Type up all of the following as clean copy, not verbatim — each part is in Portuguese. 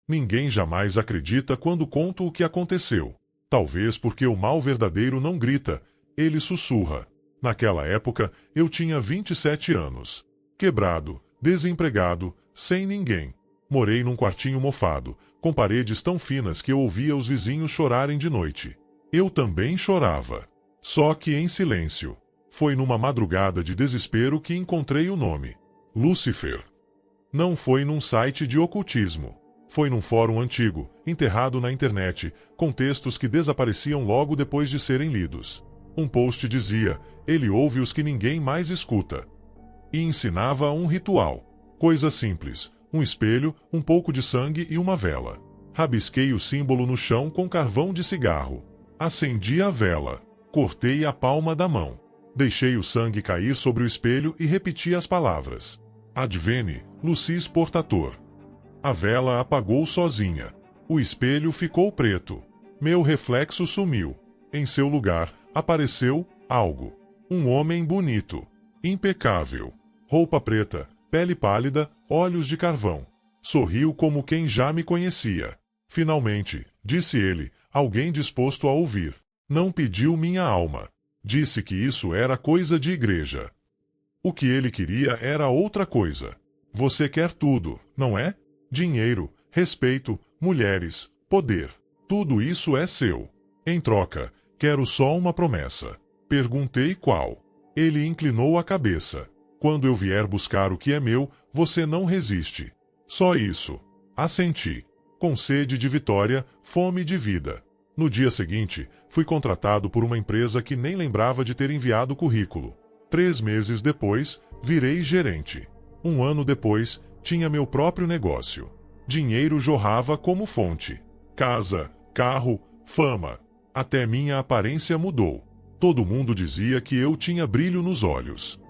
Ninguém jamais acredita quando conto o que aconteceu. Talvez porque o mal verdadeiro não grita, ele sussurra. Naquela época, eu tinha 27 anos. Quebrado, desempregado, sem ninguém. Morei num quartinho mofado, com paredes tão finas que eu ouvia os vizinhos chorarem de noite. Eu também chorava. Só que em silêncio. Foi numa madrugada de desespero que encontrei o nome. Lúcifer. Não foi num site de ocultismo. Foi num fórum antigo, enterrado na internet, com textos que desapareciam logo depois de serem lidos. Um post dizia, ele ouve os que ninguém mais escuta. E ensinava um ritual. Coisa simples, um espelho, um pouco de sangue e uma vela. Rabisquei o símbolo no chão com carvão de cigarro. Acendi a vela. Cortei a palma da mão. Deixei o sangue cair sobre o espelho e repeti as palavras. Advene, Lucis Portator. A vela apagou sozinha. O espelho ficou preto. Meu reflexo sumiu. Em seu lugar, apareceu algo. Um homem bonito. Impecável. Roupa preta, pele pálida, olhos de carvão. Sorriu como quem já me conhecia. Finalmente, disse ele, alguém disposto a ouvir. Não pediu minha alma. Disse que isso era coisa de igreja. O que ele queria era outra coisa. Você quer tudo, não é? Dinheiro, respeito, mulheres, poder. Tudo isso é seu. Em troca, quero só uma promessa. Perguntei qual. Ele inclinou a cabeça. Quando eu vier buscar o que é meu, você não resiste. Só isso. Assenti. Com sede de vitória, fome de vida. No dia seguinte, fui contratado por uma empresa que nem lembrava de ter enviado currículo. 3 meses depois, virei gerente. 1 ano depois, tinha meu próprio negócio. Dinheiro jorrava como fonte. Casa, carro, fama. Até minha aparência mudou. Todo mundo dizia que eu tinha brilho nos olhos.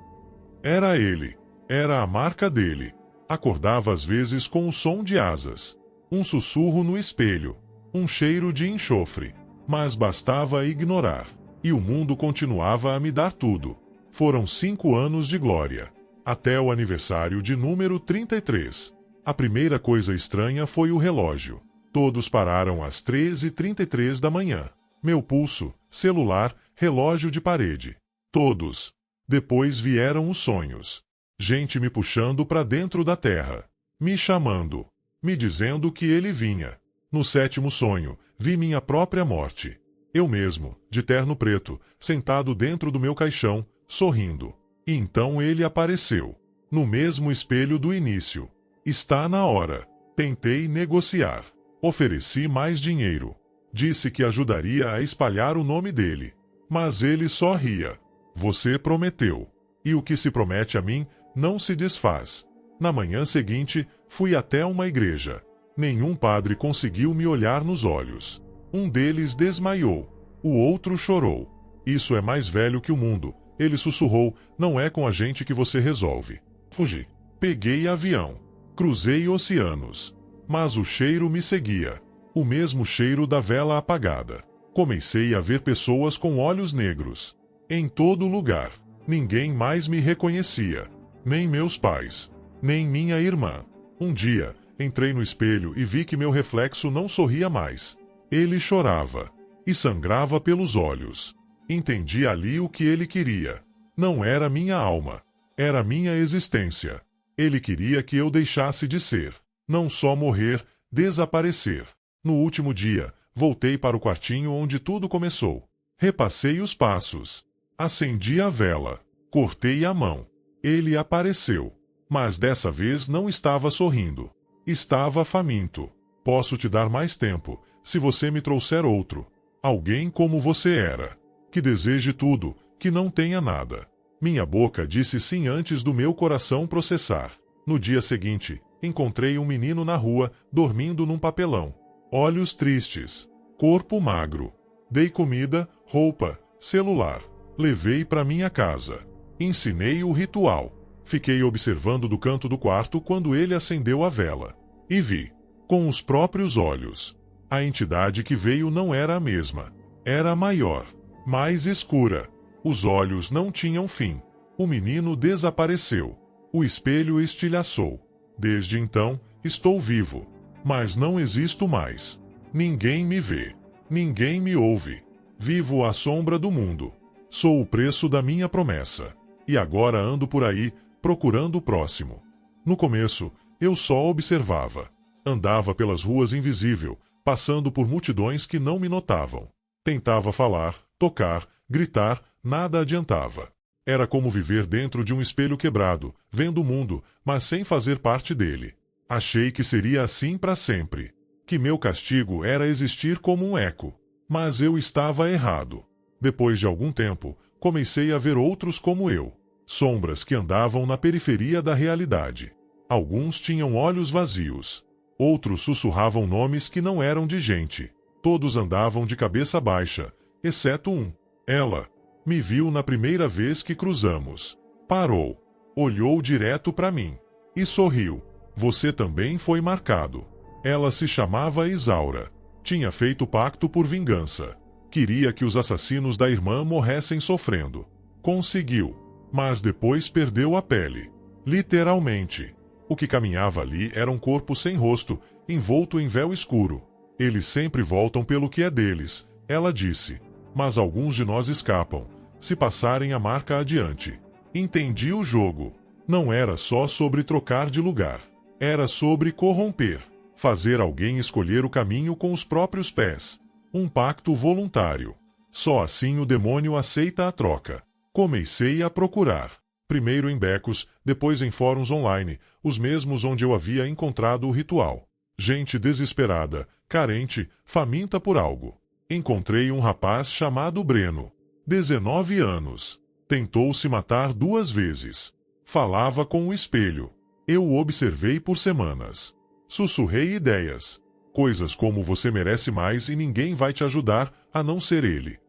Era ele. Era a marca dele. Acordava às vezes com o som de asas. Um sussurro no espelho. Um cheiro de enxofre. Mas bastava ignorar. E o mundo continuava a me dar tudo. Foram 5 anos de glória. Até o aniversário de número 33. A primeira coisa estranha foi o relógio. Todos pararam às 13h33 da manhã. Meu pulso, celular, relógio de parede. Todos. Depois vieram os sonhos. Gente me puxando para dentro da terra. Me chamando. Me dizendo que ele vinha. No 7º sonho, vi minha própria morte. Eu mesmo, de terno preto, sentado dentro do meu caixão, sorrindo. E então ele apareceu. No mesmo espelho do início. Está na hora. Tentei negociar. Ofereci mais dinheiro. Disse que ajudaria a espalhar o nome dele. Mas ele só ria. Você prometeu. E o que se promete a mim, não se desfaz. Na manhã seguinte, fui até uma igreja. Nenhum padre conseguiu me olhar nos olhos. Um deles desmaiou. O outro chorou. Isso é mais velho que o mundo. Ele sussurrou, não é com a gente que você resolve. Fugi. Peguei avião. Cruzei oceanos. Mas o cheiro me seguia. O mesmo cheiro da vela apagada. Comecei a ver pessoas com olhos negros. Em todo lugar. Ninguém mais me reconhecia. Nem meus pais. Nem minha irmã. Um dia, entrei no espelho e vi que meu reflexo não sorria mais. Ele chorava. E sangrava pelos olhos. Entendi ali o que ele queria. Não era minha alma. Era minha existência. Ele queria que eu deixasse de ser. Não só morrer, desaparecer. No último dia, voltei para o quartinho onde tudo começou. Repassei os passos. Acendi a vela. Cortei a mão. Ele apareceu. Mas dessa vez não estava sorrindo. Estava faminto. Posso te dar mais tempo, se você me trouxer outro. Alguém como você era. Que deseje tudo, que não tenha nada. Minha boca disse sim antes do meu coração processar. No dia seguinte, encontrei um menino na rua, dormindo num papelão. Olhos tristes. Corpo magro. Dei comida, roupa, celular. Levei para minha casa. Ensinei o ritual. Fiquei observando do canto do quarto quando ele acendeu a vela. E vi. Com os próprios olhos. A entidade que veio não era a mesma. Era maior. Mais escura. Os olhos não tinham fim. O menino desapareceu. O espelho estilhaçou. Desde então, estou vivo. Mas não existo mais. Ninguém me vê. Ninguém me ouve. Vivo à sombra do mundo. Sou o preço da minha promessa. E agora ando por aí, procurando o próximo. No começo, eu só observava. Andava pelas ruas invisível, passando por multidões que não me notavam. Tentava falar, tocar, gritar, nada adiantava. Era como viver dentro de um espelho quebrado, vendo o mundo, mas sem fazer parte dele. Achei que seria assim para sempre. Que meu castigo era existir como um eco. Mas eu estava errado. Depois de algum tempo, comecei a ver outros como eu. Sombras que andavam na periferia da realidade. Alguns tinham olhos vazios. Outros sussurravam nomes que não eram de gente. Todos andavam de cabeça baixa, exceto um. Ela me viu na primeira vez que cruzamos. Parou. Olhou direto para mim. E sorriu. Você também foi marcado. Ela se chamava Isaura. Tinha feito pacto por vingança. Queria que os assassinos da irmã morressem sofrendo. Conseguiu. Mas depois perdeu a pele. Literalmente. O que caminhava ali era um corpo sem rosto, envolto em véu escuro. Eles sempre voltam pelo que é deles, ela disse. Mas alguns de nós escapam, se passarem a marca adiante. Entendi o jogo. Não era só sobre trocar de lugar. Era sobre corromper. Fazer alguém escolher o caminho com os próprios pés. Um pacto voluntário. Só assim o demônio aceita a troca. Comecei a procurar. Primeiro em becos, depois em fóruns online, os mesmos onde eu havia encontrado o ritual. Gente desesperada, carente, faminta por algo. Encontrei um rapaz chamado Breno. 19 anos. Tentou se matar 2 vezes. Falava com o espelho. Eu o observei por semanas. Sussurrei ideias. Coisas como você merece mais e ninguém vai te ajudar, a não ser ele.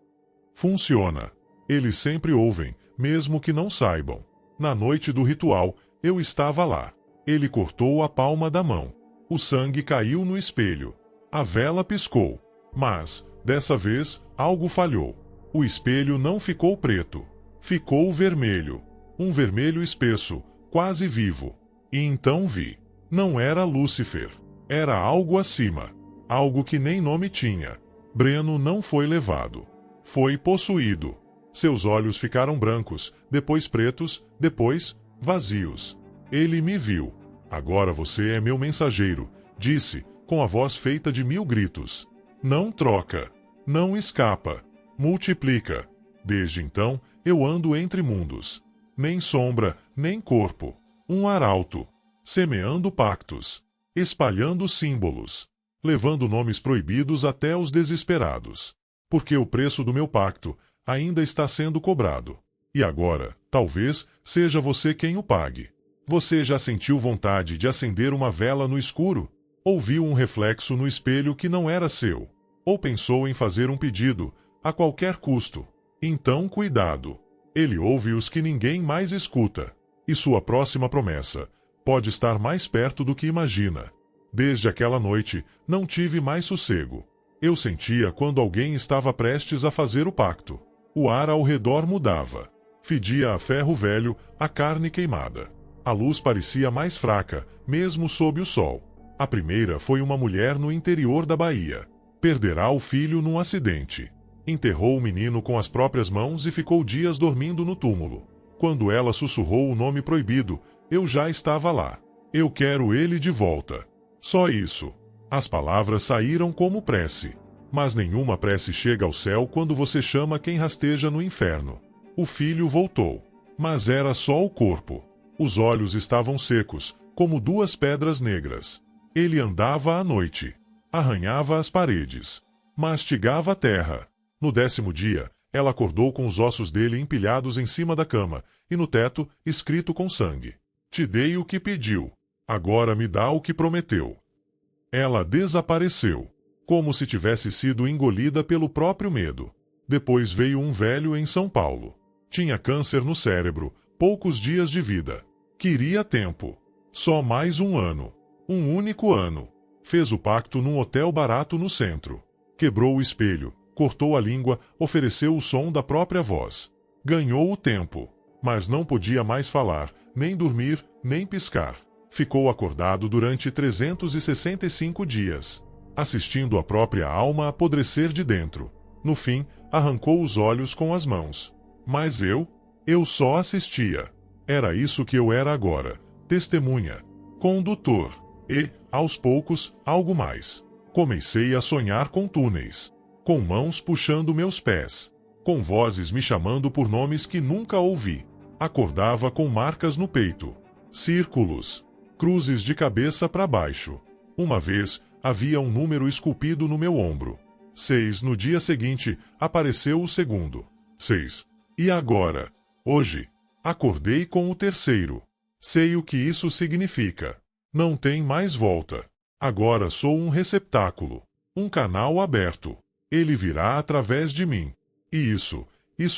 Funciona. Eles sempre ouvem, mesmo que não saibam. Na noite do ritual, eu estava lá. Ele cortou a palma da mão. O sangue caiu no espelho. A vela piscou. Mas, dessa vez, algo falhou. O espelho não ficou preto. Ficou vermelho. Um vermelho espesso, quase vivo. E então vi. Não era Lúcifer. Era algo acima. Algo que nem nome tinha. Breno não foi levado. Foi possuído. Seus olhos ficaram brancos, depois pretos, depois vazios. Ele me viu. Agora você é meu mensageiro, disse, com a voz feita de 1000 gritos. Não troca. Não escapa. Multiplica. Desde então, eu ando entre mundos. Nem sombra, nem corpo. Um arauto. Semeando pactos. Espalhando símbolos. Levando nomes proibidos até os desesperados. Porque o preço do meu pacto ainda está sendo cobrado. E agora, talvez, seja você quem o pague. Você já sentiu vontade de acender uma vela no escuro? Ou viu um reflexo no espelho que não era seu? Ou pensou em fazer um pedido, a qualquer custo? Então cuidado. Ele ouve os que ninguém mais escuta. E sua próxima promessa pode estar mais perto do que imagina. Desde aquela noite, não tive mais sossego. Eu sentia quando alguém estava prestes a fazer o pacto. O ar ao redor mudava. Fedia a ferro velho, a carne queimada. A luz parecia mais fraca, mesmo sob o sol. A primeira foi uma mulher no interior da Bahia. Perderá o filho num acidente. Enterrou o menino com as próprias mãos e ficou dias dormindo no túmulo. Quando ela sussurrou o nome proibido, eu já estava lá. Eu quero ele de volta. Só isso. As palavras saíram como prece. Mas nenhuma prece chega ao céu quando você chama quem rasteja no inferno. O filho voltou. Mas era só o corpo. Os olhos estavam secos, como 2 pedras negras. Ele andava à noite. Arranhava as paredes. Mastigava a terra. No 10º dia, ela acordou com os ossos dele empilhados em cima da cama, e no teto, escrito com sangue. Te dei o que pediu. Agora me dá o que prometeu. Ela desapareceu. Como se tivesse sido engolida pelo próprio medo. Depois veio um velho em São Paulo. Tinha câncer no cérebro, poucos dias de vida. Queria tempo. Só mais 1 ano. Um único ano. Fez o pacto num hotel barato no centro. Quebrou o espelho, cortou a língua, ofereceu o som da própria voz. Ganhou o tempo. Mas não podia mais falar, nem dormir, nem piscar. Ficou acordado durante 365 dias, assistindo a própria alma apodrecer de dentro. No fim, arrancou os olhos com as mãos. Mas eu só assistia. Era isso que eu era agora: testemunha, condutor e, aos poucos, algo mais. Comecei a sonhar com túneis, com mãos puxando meus pés, com vozes me chamando por nomes que nunca ouvi. Acordava com marcas no peito, círculos, cruzes de cabeça para baixo. Uma vez, havia um número esculpido no meu ombro. 6. No dia seguinte, apareceu o segundo. 6. E agora? Hoje, acordei com o terceiro. Sei o que isso significa. Não tem mais volta. Agora sou um receptáculo, um canal aberto. Ele virá através de mim. E isso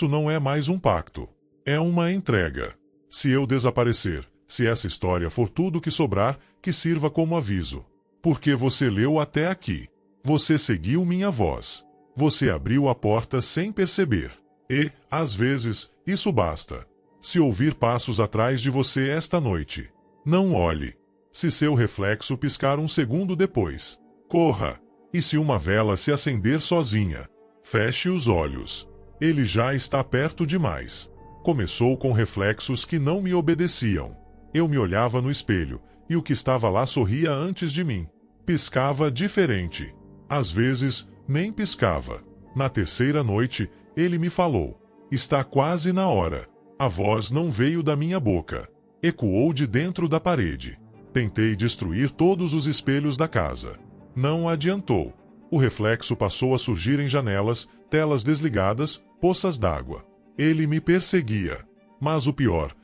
não é mais um pacto. É uma entrega. Se eu desaparecer, se essa história for tudo que sobrar, que sirva como aviso. Porque você leu até aqui. Você seguiu minha voz. Você abriu a porta sem perceber. E, às vezes, isso basta. Se ouvir passos atrás de você esta noite, não olhe. Se seu reflexo piscar um segundo depois, corra. E se uma vela se acender sozinha, feche os olhos. Ele já está perto demais. Começou com reflexos que não me obedeciam. Eu me olhava no espelho, e o que estava lá sorria antes de mim. Piscava diferente. Às vezes, nem piscava. Na terceira noite, ele me falou: está quase na hora. A voz não veio da minha boca. Ecoou de dentro da parede. Tentei destruir todos os espelhos da casa. Não adiantou. O reflexo passou a surgir em janelas, telas desligadas, poças d'água. Ele me perseguia. Mas o pior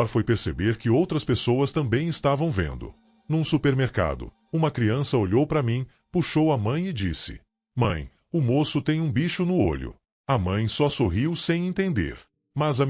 foi perceber que outras pessoas também estavam vendo. Num supermercado, uma criança olhou para mim, puxou a mãe e disse: mãe, o moço tem um bicho no olho. A mãe só sorriu sem entender. Mas a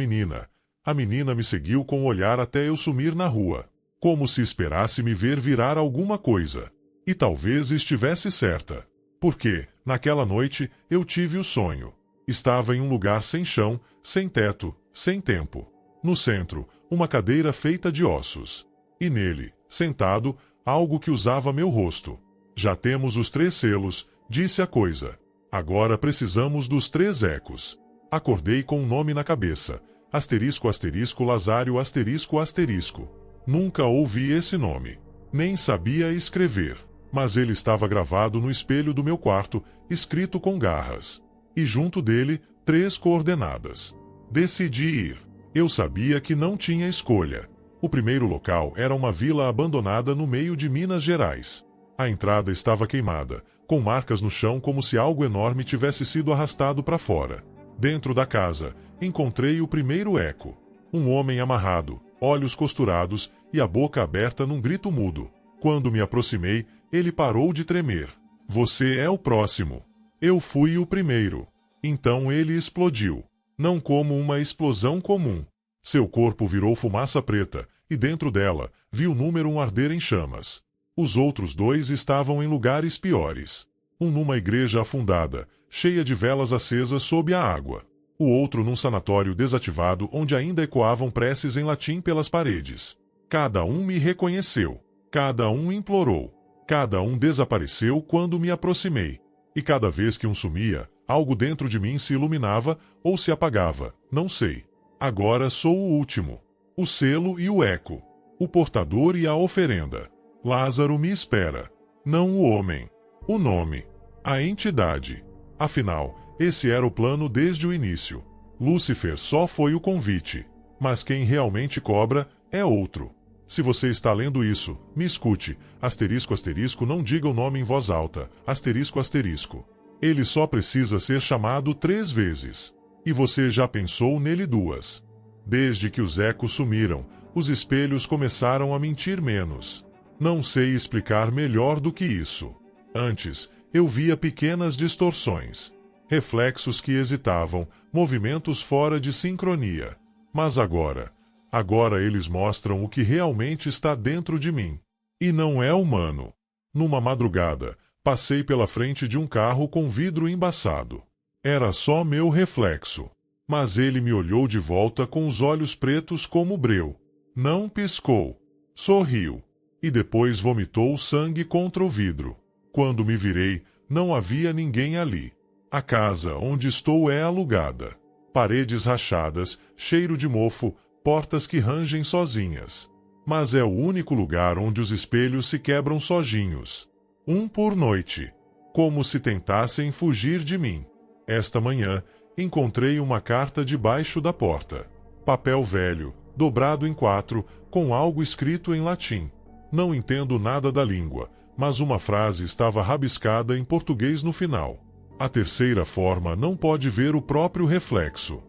menina me seguiu com o olhar até eu sumir na rua, como se esperasse me ver virar alguma coisa. E talvez estivesse certa. Porque, naquela noite, eu tive o sonho. Estava em um lugar sem chão, sem teto, sem tempo. No centro, uma cadeira feita de ossos. E nele, sentado, algo que usava meu rosto. Já temos os 3 selos, disse a coisa. Agora precisamos dos 3 ecos. Acordei com um nome na cabeça. Asterisco, asterisco, Lazário, asterisco, asterisco. Nunca ouvi esse nome. Nem sabia escrever. Mas ele estava gravado no espelho do meu quarto, escrito com garras. E junto dele, 3 coordenadas. Decidi ir. Eu sabia que não tinha escolha. O primeiro local era uma vila abandonada no meio de Minas Gerais. A entrada estava queimada, com marcas no chão como se algo enorme tivesse sido arrastado para fora. Dentro da casa, encontrei o primeiro eco. Um homem amarrado, olhos costurados e a boca aberta num grito mudo. Quando me aproximei, ele parou de tremer. Você é o próximo. Eu fui o primeiro. Então ele explodiu. Não como uma explosão comum. Seu corpo virou fumaça preta, e dentro dela, vi o número 1 arder em chamas. Os outros 2 estavam em lugares piores. Um numa igreja afundada, cheia de velas acesas sob a água. O outro num sanatório desativado onde ainda ecoavam preces em latim pelas paredes. Cada um me reconheceu. Cada um implorou. Cada um desapareceu quando me aproximei. E cada vez que um sumia, algo dentro de mim se iluminava ou se apagava, não sei. Agora sou o último. O selo e o eco. O portador e a oferenda. Lázaro me espera. Não o homem. O nome. A entidade. Afinal, esse era o plano desde o início. Lúcifer só foi o convite. Mas quem realmente cobra é outro. Se você está lendo isso, me escute. Asterisco, asterisco, não diga o nome em voz alta. Asterisco, asterisco. Ele só precisa ser chamado 3 vezes. E você já pensou nele 2. Desde que os ecos sumiram, os espelhos começaram a mentir menos. Não sei explicar melhor do que isso. Antes, eu via pequenas distorções. Reflexos que hesitavam, movimentos fora de sincronia. Mas agora eles mostram o que realmente está dentro de mim. E não é humano. Numa madrugada, passei pela frente de um carro com vidro embaçado. Era só meu reflexo. Mas ele me olhou de volta com os olhos pretos como breu. Não piscou. Sorriu. e depois vomitou sangue contra o vidro. Quando me virei, não havia ninguém ali. A casa onde estou é alugada. Paredes rachadas, cheiro de mofo, portas que rangem sozinhas. Mas é o único lugar onde os espelhos se quebram sozinhos. Um por noite. Como se tentassem fugir de mim. Esta manhã, encontrei uma carta debaixo da porta. Papel velho, dobrado em 4, com algo escrito em latim. Não entendo nada da língua, mas uma frase estava rabiscada em português no final. A terceira forma não pode ver o próprio reflexo.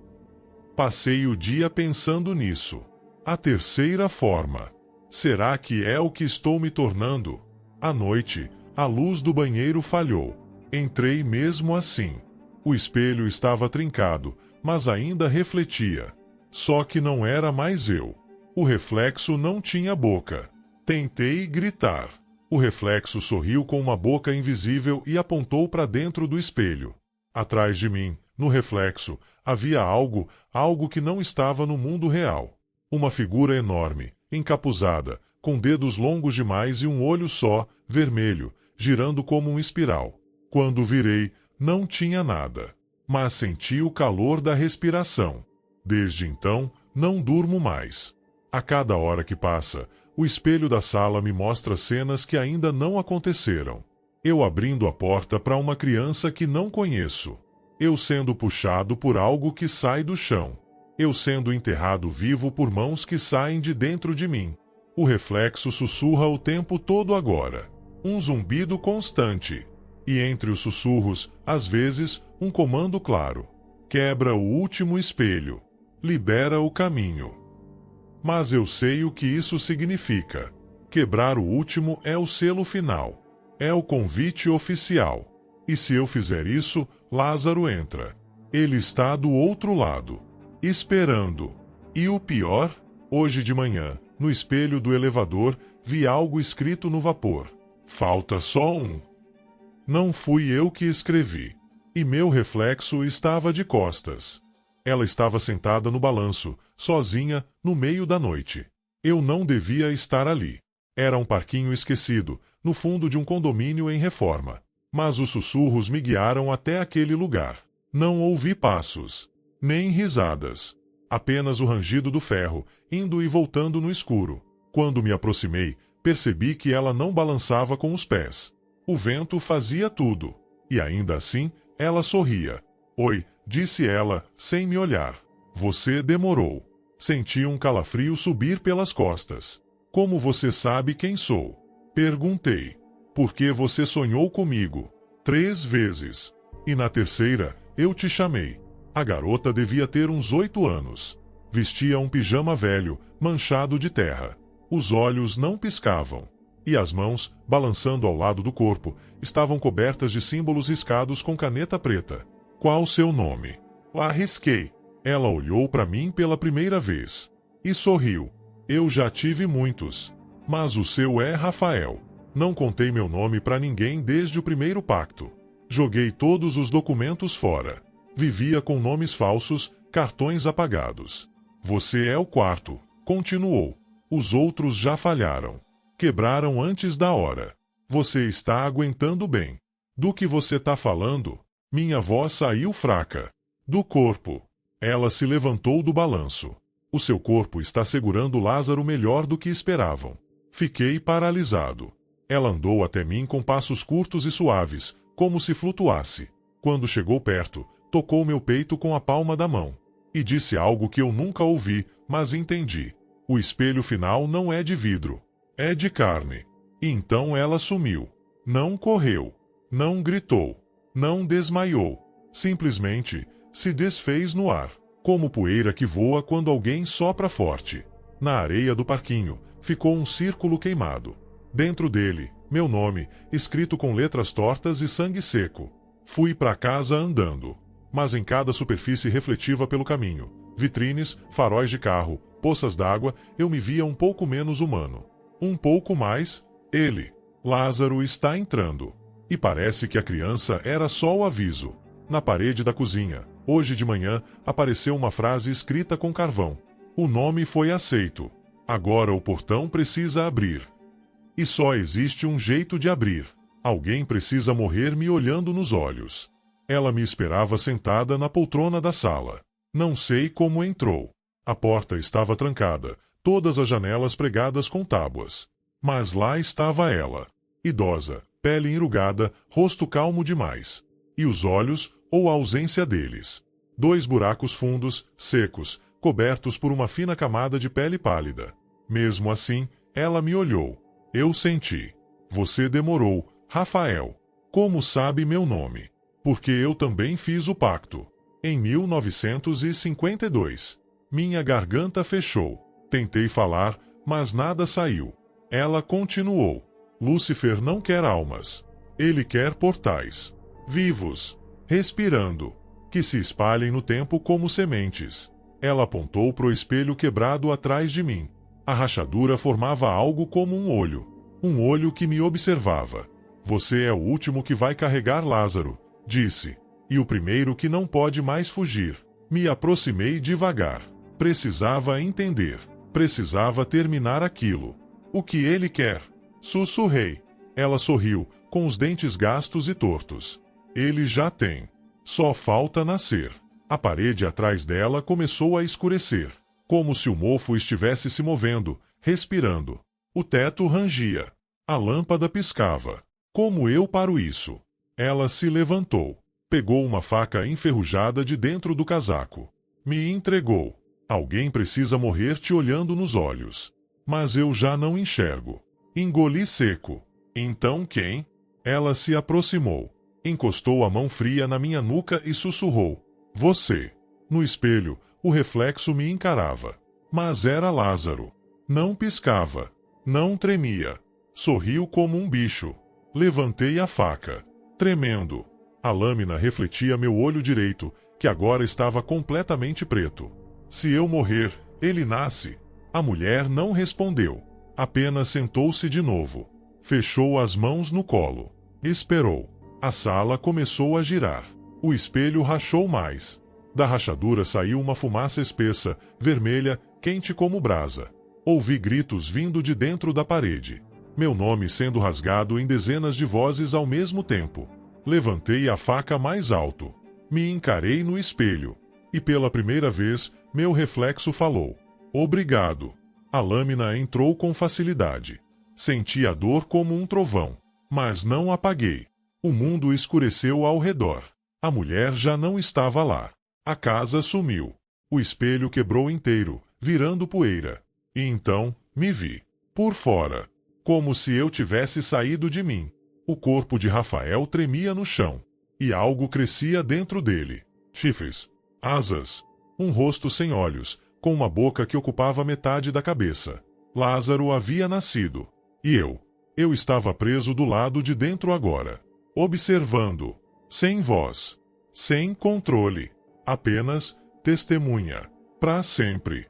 Passei o dia pensando nisso. A terceira forma. Será que é o que estou me tornando? À noite, a luz do banheiro falhou. Entrei mesmo assim. O espelho estava trincado, mas ainda refletia. Só que não era mais eu. O reflexo não tinha boca. Tentei gritar. O reflexo sorriu com uma boca invisível e apontou para dentro do espelho. Atrás de mim, no reflexo, havia algo que não estava no mundo real. Uma figura enorme, encapuzada, com dedos longos demais e um olho só, vermelho, girando como um espiral. Quando virei, não tinha nada, mas senti o calor da respiração. Desde então, não durmo mais. A cada hora que passa, o espelho da sala me mostra cenas que ainda não aconteceram. Eu abrindo a porta para uma criança que não conheço. Eu sendo puxado por algo que sai do chão. Eu sendo enterrado vivo por mãos que saem de dentro de mim. O reflexo sussurra o tempo todo agora. Um zumbido constante. E entre os sussurros, às vezes, um comando claro. Quebra o último espelho. Libera o caminho. Mas eu sei o que isso significa. Quebrar o último é o selo final. É o convite oficial. E se eu fizer isso, Lázaro entra. Ele está do outro lado. Esperando. E o pior? Hoje de manhã, no espelho do elevador, vi algo escrito no vapor. Falta só um. Não fui eu que escrevi. E meu reflexo estava de costas. Ela estava sentada no balanço, sozinha, no meio da noite. Eu não devia estar ali. Era um parquinho esquecido, no fundo de um condomínio em reforma. Mas os sussurros me guiaram até aquele lugar. Não ouvi passos, nem risadas. Apenas o rangido do ferro, indo e voltando no escuro. Quando me aproximei, percebi que ela não balançava com os pés. O vento fazia tudo. E ainda assim, ela sorria. Oi, disse ela, sem me olhar. Você demorou. Senti um calafrio subir pelas costas. Como você sabe quem sou? Perguntei. Porque você sonhou comigo 3 vezes. E na terceira, eu te chamei. A garota devia ter uns 8 anos. Vestia um pijama velho, manchado de terra. Os olhos não piscavam. E as mãos, balançando ao lado do corpo, estavam cobertas de símbolos riscados com caneta preta. Qual seu nome? Arrisquei. Ela olhou para mim pela primeira vez. E sorriu. Eu já tive muitos. Mas o seu é Rafael. Não contei meu nome para ninguém desde o primeiro pacto. Joguei todos os documentos fora. Vivia com nomes falsos, cartões apagados. Você é o quarto, continuou. Os outros já falharam. Quebraram antes da hora. Você está aguentando bem. Do que você está falando? Minha voz saiu fraca. Do corpo. Ela se levantou do balanço. O seu corpo está segurando Lázaro melhor do que esperavam. Fiquei paralisado. Ela andou até mim com passos curtos e suaves, como se flutuasse. Quando chegou perto, tocou meu peito com a palma da mão. E disse algo que eu nunca ouvi, mas entendi. O espelho final não é de vidro. É de carne. E então ela sumiu. Não correu. Não gritou. Não desmaiou. Simplesmente se desfez no ar, como poeira que voa quando alguém sopra forte. Na areia do parquinho, ficou um círculo queimado. Dentro dele, meu nome, escrito com letras tortas e sangue seco. Fui para casa andando. Mas em cada superfície refletiva pelo caminho, vitrines, faróis de carro, poças d'água, eu me via um pouco menos humano. Um pouco mais, ele. Lázaro está entrando. E parece que a criança era só o aviso. Na parede da cozinha, hoje de manhã, apareceu uma frase escrita com carvão. O nome foi aceito. Agora o portão precisa abrir. E só existe um jeito de abrir. Alguém precisa morrer me olhando nos olhos. Ela me esperava sentada na poltrona da sala. Não sei como entrou. A porta estava trancada, todas as janelas pregadas com tábuas. Mas lá estava ela. Idosa, pele enrugada, rosto calmo demais. E os olhos, ou a ausência deles. 2 buracos fundos, secos, cobertos por uma fina camada de pele pálida. Mesmo assim, ela me olhou. Eu senti. Você demorou, Rafael. Como sabe meu nome? Porque eu também fiz o pacto. Em 1952. Minha garganta fechou. Tentei falar, mas nada saiu. Ela continuou. Lúcifer não quer almas. Ele quer portais. Vivos. Respirando. Que se espalhem no tempo como sementes. Ela apontou pro espelho quebrado atrás de mim. A rachadura formava algo como um olho. Um olho que me observava. Você é o último que vai carregar Lázaro, disse. E o primeiro que não pode mais fugir. Me aproximei devagar. Precisava entender. Precisava terminar aquilo. O que ele quer? Sussurrei. Ela sorriu, com os dentes gastos e tortos. Ele já tem. Só falta nascer. A parede atrás dela começou a escurecer. Como se o mofo estivesse se movendo, respirando. O teto rangia. A lâmpada piscava. Como eu paro isso? Ela se levantou. Pegou uma faca enferrujada de dentro do casaco. Me entregou. Alguém precisa morrer te olhando nos olhos. Mas eu já não enxergo. Engoli seco. Então quem? Ela se aproximou. Encostou a mão fria na minha nuca e sussurrou. Você. No espelho, o reflexo me encarava. Mas era Lázaro. Não piscava. Não tremia. Sorriu como um bicho. Levantei a faca. Tremendo. A lâmina refletia meu olho direito, que agora estava completamente preto. Se eu morrer, ele nasce. A mulher não respondeu. Apenas sentou-se de novo. Fechou as mãos no colo. Esperou. A sala começou a girar. O espelho rachou mais. Da rachadura saiu uma fumaça espessa, vermelha, quente como brasa. Ouvi gritos vindo de dentro da parede. Meu nome sendo rasgado em dezenas de vozes ao mesmo tempo. Levantei a faca mais alto. Me encarei no espelho. E pela primeira vez, meu reflexo falou. Obrigado. A lâmina entrou com facilidade. Senti a dor como um trovão. Mas não apaguei. O mundo escureceu ao redor. A mulher já não estava lá. A casa sumiu. O espelho quebrou inteiro, virando poeira. E então, me vi. Por fora. Como se eu tivesse saído de mim. O corpo de Rafael tremia no chão. E algo crescia dentro dele. Chifres. Asas. Um rosto sem olhos, com uma boca que ocupava metade da cabeça. Lázaro havia nascido. E eu. Eu estava preso do lado de dentro agora. Observando. Sem voz. Sem controle. Apenas testemunha. Pra sempre.